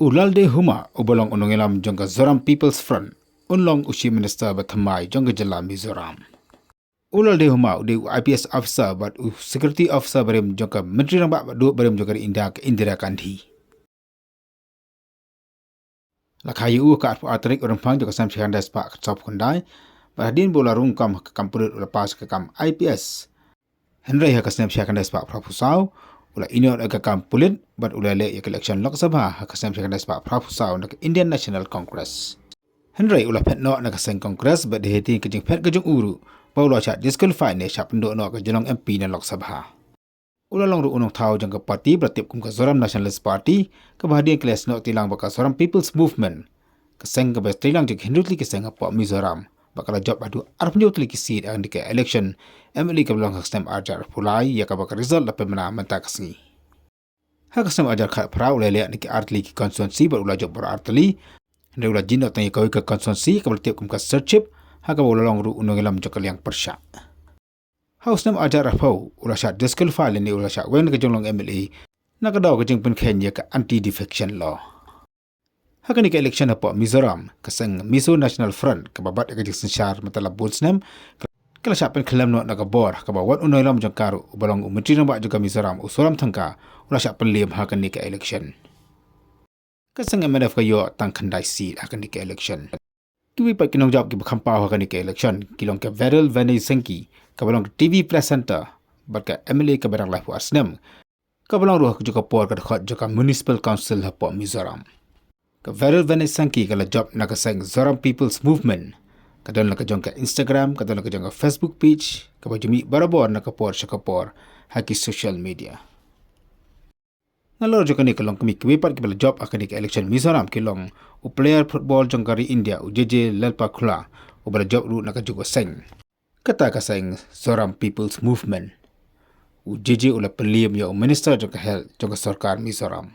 Ulalde huma ubolong unongilam jongka Mizoram People's Front unlong ushi minister bathamai jongka jala Mizoram. Ulalde huma ude IPS officer but security officer Barim jongka menteri rambak dua Barim jongka Indira Gandhi. Lakhayu ka atrik orang pang jongka samsihan daspak kecap kundai berhadin bola rungkam ke kampurut lepas ke kam IPS. Henry ha kasnam siakan daspak propusau ula ini agak kam pulit but ula le election Lok Sabha ha kasnam siakan daspak propusau nak Indian National Congress. Henry ula pet no nak kaseng Congress but diheti kejing pet kejung uru Paulo chat disqualify ne syak penduk no ke jenong MP na Lok Sabha. Ula long ru unong tau jangka parti bertip kum ke Mizoram Nationalist Party ke bahadian kelas no tilang baka Mizoram People's Movement keseng ke bas tilang jeng hindutli keseng apa Mizoram bakal job adu arep nyutli kisid ang dike election MLE ke belong kastem ajar pulai ya ka bakal result dapat mena mentak kesni. Ha kastem ajar khat pra ula le dike artli ki konstituensi ber ula job ber artli ne ula jin tang kau ke konstituensi ke bertip kum ke searchip ha ka ula long ru unong ilam jokal yang persyak. Haus nam ajar rapau ula syak disqualify ni ula syak wen ke jonglong MLE nak daw ke jeng pen Kenya ke anti defection law. Hakan ke election apa Mizoram keseng Mizo National Front ke babat ke jeng syar matala bolsnem kala syapen kelam no nak bor ke bawat unoi lam jeng karu balong menteri nambak juga Mizoram usulam thangka ula syapen liem hakan ke election. Keseng MNF ke yo tang khandai seat hakan ke election. Kiwi pat kinong jawab ki bakampau hakan ke election kilong ke viral Vanny Sengki ke balong TV presenter bat ke MLA ke barang life wasnem ke balong ruh juga por ke dekat juga municipal council apa Mizoram. Ke viral Vanny Sengki ke job nak keseng Mizoram People's Movement ke dalam ke jong ke Instagram ke dalam ke jong ke Facebook page ke bajumi barabor nak ke por syakapor haki social media. Nalor juga ni kelong kami kiwipat ke bala job akan ke election Mizoram kilong player football jong kari India UJJ Lalpa Khula bala job ru nak juga seng. Kata kaseng Mizoram People's Movement UJJ ula peliem ya minister jong ke health jong ke sarkar Mizoram.